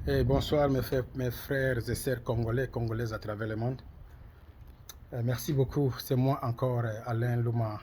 Et bonsoir mes frères et sœurs congolais, congolaises à travers le monde. Merci beaucoup, c'est moi encore Alain Luma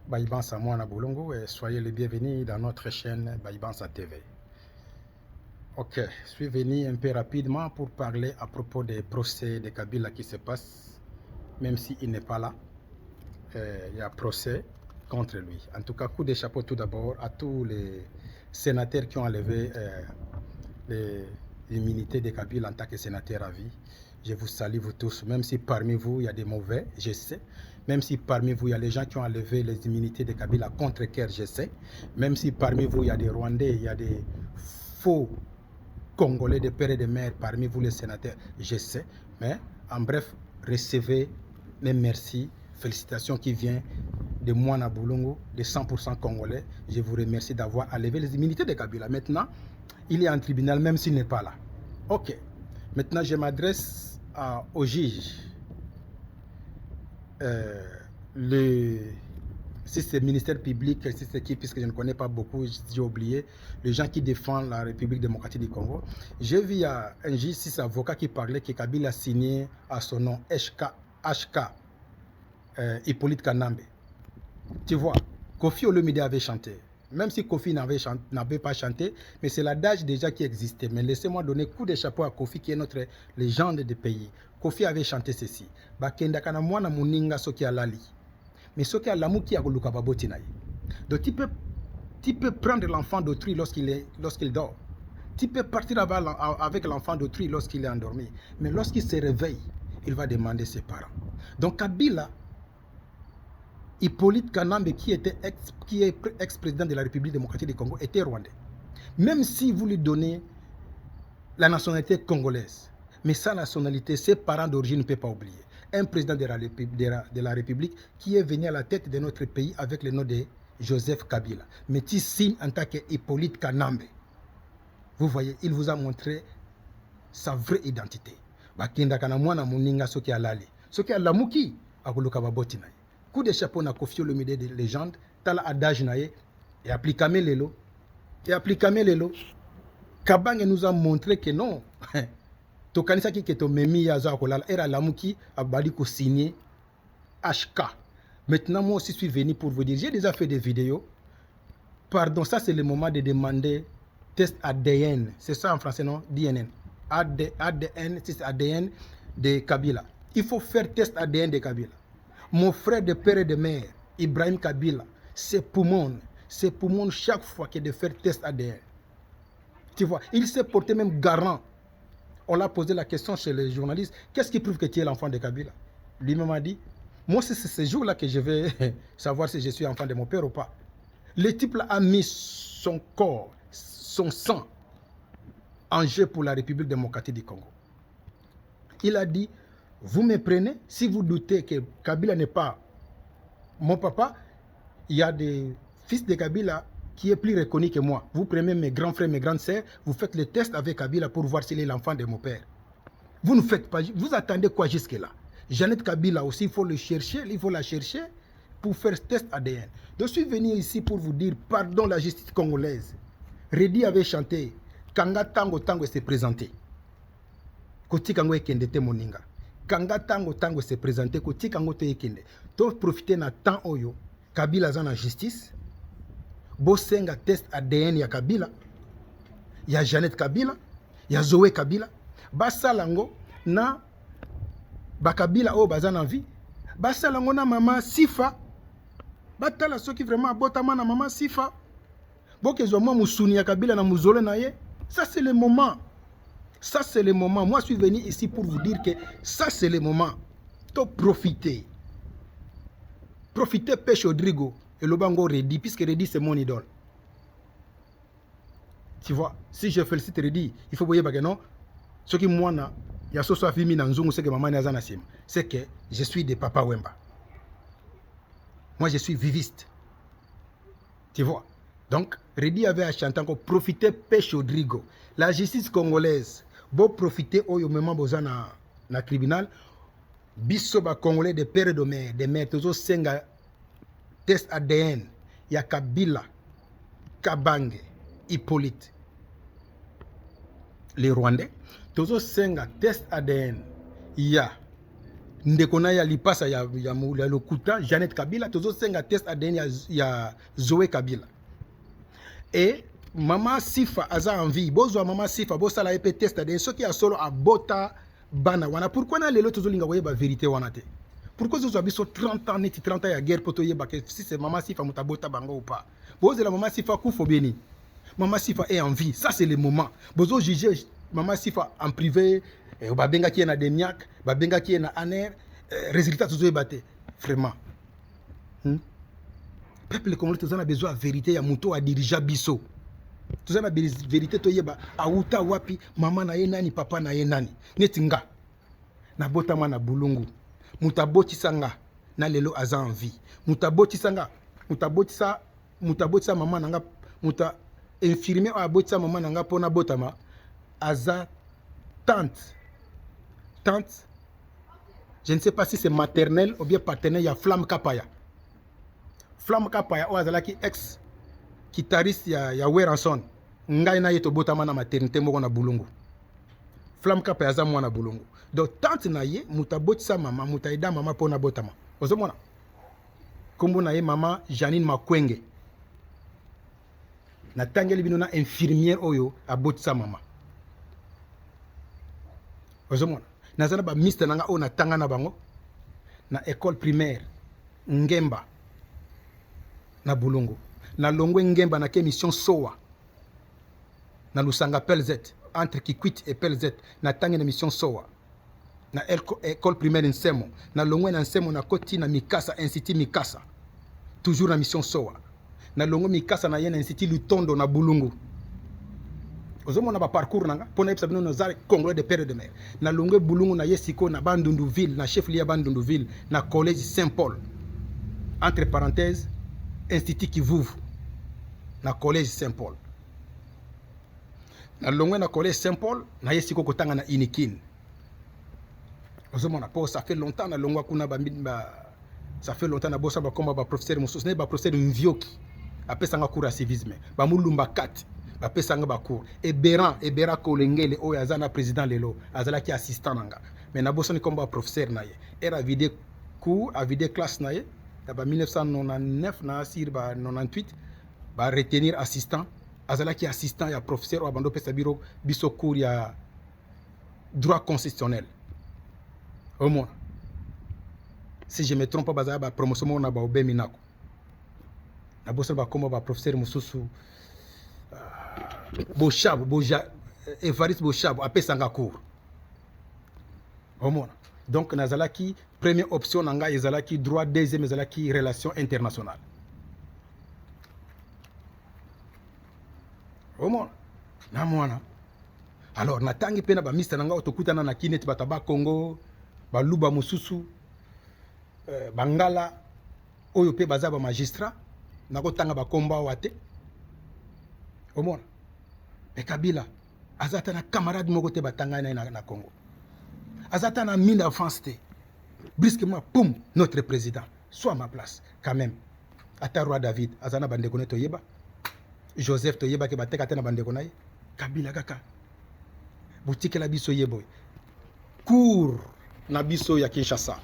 Baïbansa Mouana Boulongo et soyez les bienvenus dans notre chaîne Baïbansa TV. Ok, je suis venu un peu rapidement pour parler à propos des procès de Kabila qui se passent, même s'il n'est pas là. Il y a procès contre lui. En tout cas, coup de chapeau tout d'abord à tous les sénateurs qui ont enlevé l'immunité de Kabila en tant que sénateur à vie. Je vous salue vous tous, même si parmi vous il y a des mauvais, je sais. Même si parmi vous il y a les gens qui ont enlevé les immunités de Kabila contre Kerr, je sais. Même si parmi vous il y a des Rwandais, il y a des faux Congolais de père et de mère parmi vous les sénateurs, je sais. Mais en bref, recevez mes merci, félicitations qui viennent de Mouana Boulongo, de 100% Congolais. Je vous remercie d'avoir enlevé les immunités de Kabila. Maintenant, il est en tribunal même s'il n'est pas là. Ok. Maintenant, je m'adresse au juge. Si c'est le ministère public, si c'est qui, puisque je ne connais pas beaucoup, j'ai oublié, les gens qui défendent la République démocratique du Congo. J'ai vu un juge, six avocats qui parlait que Kabila a signé à son nom HK Hippolyte Kanambe. Tu vois, Kofi Olomide avait chanté. Même si Kofi n'avait pas chanté, mais c'est l'adage déjà qui existait. Mais laissez-moi donner coup de chapeau à Kofi, qui est notre légende de pays. Kofi avait chanté ceci. Bakenda kana mwana muninga soki alali. Mais soki alamu ki akoluka baboti na ye. Donc tu peux prendre l'enfant d'autrui lorsqu'il dort. Tu peux partir avec l'enfant d'autrui lorsqu'il est endormi. Mais lorsqu'il se réveille, il va demander ses parents. Donc Kabila, Hippolyte Kanambe, qui est ex-président de la République démocratique du Congo, était rwandais. Même si vous lui donnez la nationalité congolaise, mais sa nationalité, ses parents d'origine ne peuvent pas oublier. Un président de la République qui est venu à la tête de notre pays avec le nom de Joseph Kabila. Mais qui signe en tant qu'Hippolyte Kanambe. Vous voyez, il vous a montré sa vraie identité. Bakenda kana mwana muninga soki alali. Soki alamuki akoluka baboti na ye. Coup de chapeau na Kofi Olomide de légende, tala adage naye, et appliquame lelo. Kabange nous a montré que non. Tokanisa ki keto memi ya za kolala, era lamuki abali ko signer HK. Maintenant, moi aussi, je suis venu pour vous dire, j'ai déjà fait des vidéos. Pardon, ça c'est le moment de demander test ADN. C'est ça en français, non? DNN. ADN, c'est ADN de Kabila. Il faut faire test ADN de Kabila. Mon frère de père et de mère, Ibrahim Kabila, ses poumons chaque fois qu'il de faire test ADN. Tu vois, il s'est porté même garant. On l'a posé la question chez les journalistes, qu'est-ce qui prouve que tu es l'enfant de Kabila? Lui-même a dit, moi c'est ce jour-là que je vais savoir si je suis enfant de mon père ou pas. Le type là a mis son corps, son sang en jeu pour la République démocratique du Congo. Il a dit, vous me prenez, si vous doutez que Kabila n'est pas mon papa, il y a des fils de Kabila qui est plus reconnu que moi. Vous prenez mes grands frères, mes grandes sœurs, vous faites le test avec Kabila pour voir s'il est l'enfant de mon père. Vous ne faites pas, vous attendez quoi jusque-là? Jeannette Kabila aussi, il faut la chercher pour faire test ADN. Donc je suis venu ici pour vous dire, pardon la justice congolaise. Redi avait chanté, Kanga Tango Tango s'est présenté. Koti Kango Ekende Moninga. Kanga Tango s'est présenté, Koti Kango Ekende. Donc profiter na temps oyo, Kabila zana justice. Bosenga test ADN ya Kabila. Ya Jeannette Kabila. Ya Zoé Kabila. Basalango na Bakabila o bazana vie. Basalango na maman Sifa. Batala soki vraiment abotama na maman Sifa. Bokezwa moi musuni ya Kabila na muzole na ye. Ça c'est le moment. Ça c'est le moment. Moi je suis venu ici pour vous dire que ça c'est le moment. To profiter. Profitez pêche Rodrigo et le bango Redi, puisque Redi c'est mon idole. Tu vois, si je félicite Redi, il faut voir que non. Ce qui moi, il y a ce soit fini dans Zungu, c'est que maman n'a pas c'est que je suis de Papa Wemba. Moi je suis viviste. Tu vois. Donc, Redi avait à chanter encore profiter pêche Rodrigo. La justice congolaise, bon profiter au moment besoin na tribunal. Bisoba congolais de père et de mère, toujours senga test ADN, il y a Kabila, Kabange, Hippolyte. les Rwandais, tozo senga test ADN. Il y a ndekona ya lipasa ya lokuta Jeannette Kabila, tozo senga test ADN ya Zoé Kabila. Et Maman Sifa aza envie, bozwa Maman Sifa, bosala epe test ADN, ce qui a solo a bota bana wana. Pourquoi na lelo tozo linga woyeba vérité wana te? Pourquoi zozo biso 30 ans neti 30 ans ya guerre poto yeba que si c'est Maman Sifa mutabota bango ou pas? Boze la Maman Sifa kufo beni. Maman Sifa est en vie, ça c'est le moment. Bozo juger Maman Sifa en privé, babenga qui est na Demiak, babenga qui est na Aner, résultat tozo ebate. Vraiment. Peuple congolais tozo na besoin de vérité ya muto a dirija biso. Tozo na vérité to yeba auta wapi mama na ye nani papa na ye nani. Netinga. Na botama na bulungu. Mutaboti sanga na lelo aza en vie. Mutaboti sanga, mutaboti mama nanga muta infirmier a botisa mama nanga pona botama aza tante, je ne sais pas si c'est maternel ou bien paternel, il y a Flamme Kapaya o azalaki ex guitariste ya Weranson ngai na yeto botama na maternité moko na bulungu. Flamme Kapaya aza mwana bulungu, donc tante na ye mutabotisa mama mutaida mama pona botama ozomona kombo na ye mama Janine Makwenge. Na tangeli bino na infirmière oyo abotisa mama. Ozomona. Nazana ba miste nanga o na tanga na bango na école primaire Ngemba na Bulungu. Na Longwe Ngemba na ke mission Sowa. Na Lusanga Pelzet entre Kikwit et Pelzet na tanga na mission Sowa. Na école primaire Nsemo. Na Longwe na Nsemo na koti na Mikasa Institut Mikasa. Toujours na mission Sowa. Na longo Mikasa na yena institut Lutondo na Bulungu. Ozomona ba parcours nanga pona yebisa bino nozale Congolais de père et de mère. Na longo Bulungu na yesiko na Bandundu ville na chef lieu Bandundu ville na collège Saint-Paul. Entre parenthèses institut Kivuvu na collège Saint-Paul. Na longo na collège Saint-Paul na yesiko kotanga na Inikin. Ozomona po ça fait longtemps na longo kuna ça fait longtemps na bossa ba komba ba professeur Moussous ne ba professeur Mvioki. Apesanga cours à civisme ba mulumba 4 ba pesanga ba cours et Bera Kolengele o yazana président lelo azala ki assistant nanga mais na bosoni comme ba professeur na ye era vide cours a vide classe na ye ba 1999 na sir ba 98 ba retenir assistant azala ki assistant ya professeur o bando pesa biro biso cours ya droit constitutionnel au moins si je me trompe pas bazala ba promotion na ba obeminako na bosa ba komba ba professeur Mususu Evariste Bochabo apesanga cours omona donc nazalaki première option nanga ezalaki droit, deuxième ezalaki relation internationale omona na mwana alors natangi pena ba mista nanga otokutana na kineti bataba Congo baluba Mususu bangala oyo pe baza ba magistrat nakotanga bakomba wate omona e Kabila azata na camarade moko te batanga na Congo azata na mine avance te brusquement poum notre président soit à ma place quand même ata roi David azana bandeko ne toyeba Joseph toyeba ke bateka te na bandeko na ye Kabila kaka boutique la biso yeboy cour na biso ya Kinshasa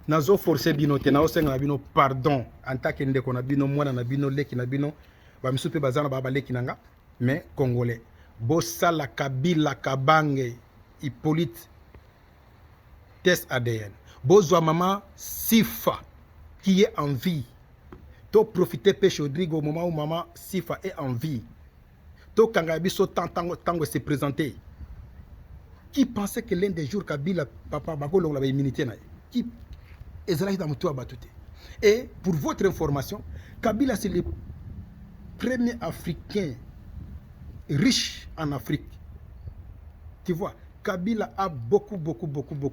nazo forcer bino te na osenga na bino pardon en tant que ndeko na bino mwana na bino leki na bino ba misupe bazana ba leki nanga mais congolais bosala Kabila Kabange Hippolyte test ADN bozwa Maman Sifa qui est en vie to profiter pêche Rodrigo au moment où Maman Sifa est en vie to kanga biso tango se présenter qui pensait que l'un des jours Kabila papa bakolo la immunité na qui et pour votre information, Kabila c'est le premier Africain riche en Afrique. Tu vois, Kabila a beaucoup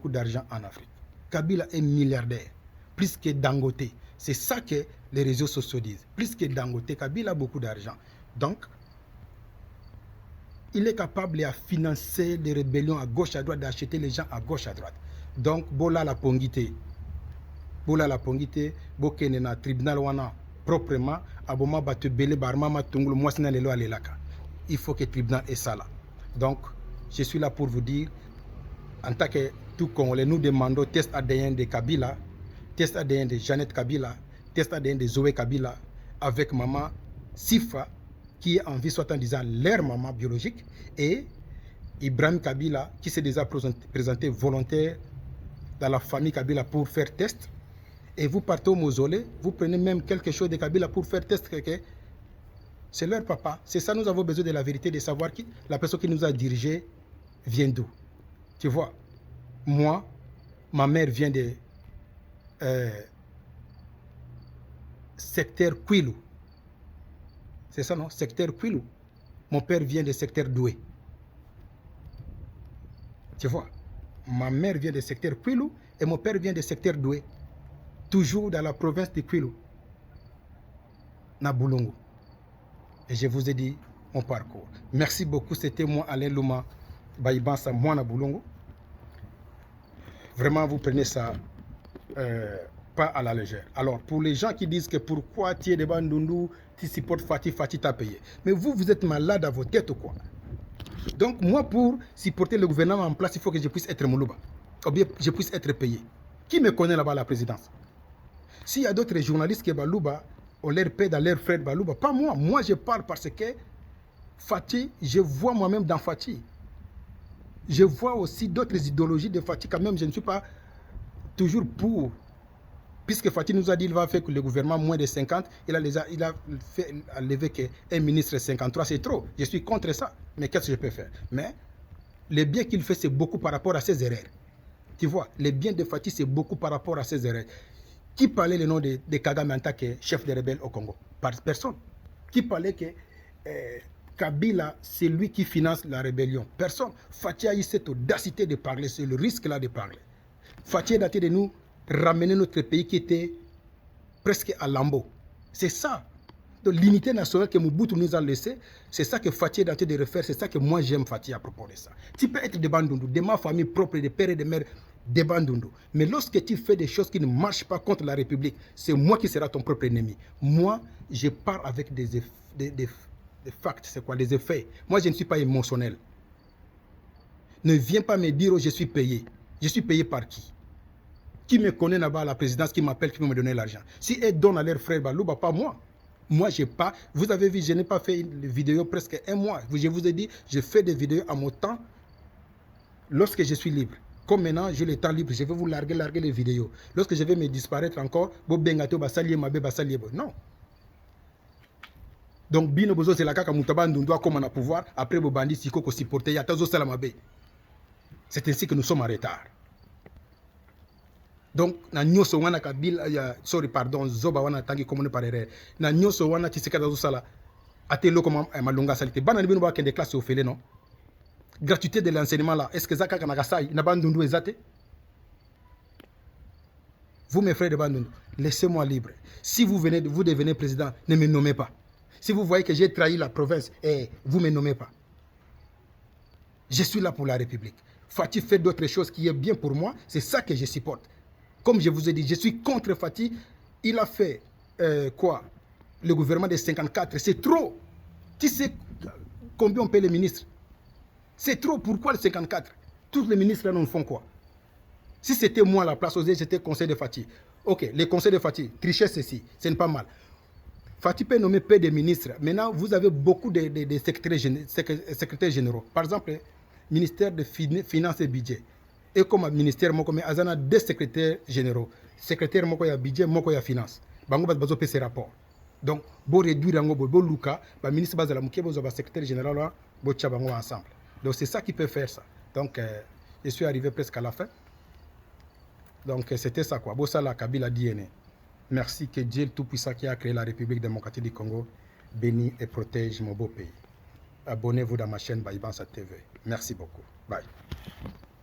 d'argent en Afrique. Kabila est milliardaire, plus que Dangote. C'est ça que les réseaux sociaux disent. Plus que Dangote, Kabila a beaucoup d'argent. Donc, il est capable de financer des rébellions à gauche, à droite, d'acheter les gens à gauche, à droite. Donc, Bola la Pongité. Bola la Pongité, Bokene na tribunal wana proprement, aboma batu bele barma matungulu mwasina lelo alelaka. Il faut que le tribunal est ça là. Donc, je suis là pour vous dire, en tant que tout Congolais, nous demandons test ADN de Kabila, test ADN de Jeannette Kabila, test ADN de Zoé Kabila, avec maman Sifa, qui est en vie, soit en disant leur maman biologique, et Ibrahim Kabila, qui s'est déjà présenté volontaire dans la famille Kabila pour faire test. Et vous partez au mausolée, vous prenez même quelque chose de Kabila pour faire test. C'est leur papa. C'est ça, nous avons besoin de la vérité, de savoir qui la personne qui nous a dirigés vient d'où. Tu vois, moi, ma mère vient de secteur Kwilu. C'est ça, non? Secteur Kwilu. Mon père vient de secteur Doué. Tu vois, ma mère vient de secteur Kwilu et mon père vient de secteur Doué. Toujours dans la province de Kwilu, na Boulongo. Et je vous ai dit mon parcours. Merci beaucoup, c'était moi, Alain Louma Baïbansa, moi na Boulongo. Vraiment, vous prenez ça pas à la légère. Alors, pour les gens qui disent que pourquoi tu es de Bandundu, tu supportes Fati, Fati t'a payé. Mais vous, vous êtes malade à vos têtes ou quoi? Donc, moi, pour supporter le gouvernement en place, il faut que je puisse être Moulouba. Ou bien, je puisse être payé. Qui me connaît là-bas à la présidence? S'il y a d'autres journalistes qui Balouba, on leur paie dans leur frais de Balouba, pas moi. Moi, je parle parce que Fati, je vois moi-même dans Fati. Je vois aussi d'autres idéologies de Fati. Quand même, je ne suis pas toujours pour. Puisque Fati nous a dit qu'il va faire que le gouvernement moins de 50, il a fait lever qu'un ministre 53, c'est trop. Je suis contre ça. Mais qu'est-ce que je peux faire? Mais le bien qu'il fait, c'est beaucoup par rapport à ses erreurs. Tu vois, le bien de Fati, c'est beaucoup par rapport à ses erreurs. Qui parlait le nom de Kagame en tant que chef des rebelles au Congo? Personne. Qui parlait que Kabila, c'est lui qui finance la rébellion? Personne. Fati a eu cette audacité de parler, c'est le risque là de parler. Fati a daté de nous ramener notre pays qui était presque à lambeau. C'est ça. Donc l'unité nationale que Mobutu nous a laissé, c'est ça que Fati est daté de refaire, c'est ça que moi j'aime Fati à propos de ça. Tu peux être de Bandundu, de ma famille propre, de père et de mère, de Bandundu. Mais lorsque tu fais des choses qui ne marchent pas contre la République, c'est moi qui serai ton propre ennemi. Moi, je pars avec des facts, c'est quoi, des effets. Moi, je ne suis pas émotionnel. Ne viens pas me dire, oh, je suis payé. Je suis payé par qui? Qui me connaît là-bas à la présidence, qui m'appelle, qui peut me donner l'argent? Si elles donnent à leur frère Balouba, pas moi. Moi, je n'ai pas, vous avez vu, je n'ai pas fait une vidéo presque un mois. Je vous ai dit, je fais des vidéos à mon temps lorsque je suis libre. Comme maintenant, j'ai le temps libre, je vais vous larguer les vidéos. Lorsque je vais me disparaître encore, non. Donc, Bino Bozo, c'est la kaka moutaba ndundwa comme on a pouvoir, après Bobandi, Siko, ko supporter, Yatazo Salamabe. C'est ainsi que nous sommes en retard. Donc, na nyoso wana Kabila, sorry, pardon, Zoba wana tangi komone parere. Na nyoso wana Tshisekedi Azosala, ate loko malonga salite. Bana ni bino ba kende classe au fele, non? Gratuité de l'enseignement là, est-ce que Zaka Kanagasai, n'a pas ndundu ezate? Vous, mes frères de Bandundu, laissez-moi libre. Si vous devenez président, ne me nommez pas. Si vous voyez que j'ai trahi la province, vous ne me nommez pas. Je suis là pour la République. Fati fait d'autres choses qui est bien pour moi, c'est ça que je supporte. Comme je vous ai dit, je suis contre Fati. Il a fait quoi? Le gouvernement de 54, c'est trop. Tu sais combien on paie les ministres? C'est trop. Pourquoi le 54? Tous les ministres là, nous font quoi? Si c'était moi à la place, j'étais conseil de Fati. Ok, les conseils de Fati, tricher ceci, ce n'est pas mal. Fati peut nommer peu de ministres. Maintenant, vous avez beaucoup de secrétaires généraux. Par exemple, ministère de Finances et Budget. Et comme ministère, moi, comme Azana, deux secrétaires généraux. Secrétaire, moi, il y a budget, moi, il y a finance. Bango va besoin de ces rapports. Donc, pour réduire le Luka, le ministre Bazala Mouké, le secrétaire général, le Tchabango ensemble. Donc, c'est ça qui peut faire ça. Donc, je suis arrivé presque à la fin. Donc, c'était ça, quoi. Bossala Kabila DNA. Merci que Dieu le Tout-Puissant qui a créé la République démocratique du Congo bénisse et protège mon beau pays. Abonnez-vous dans ma chaîne Baïbansa TV. Merci beaucoup. Bye.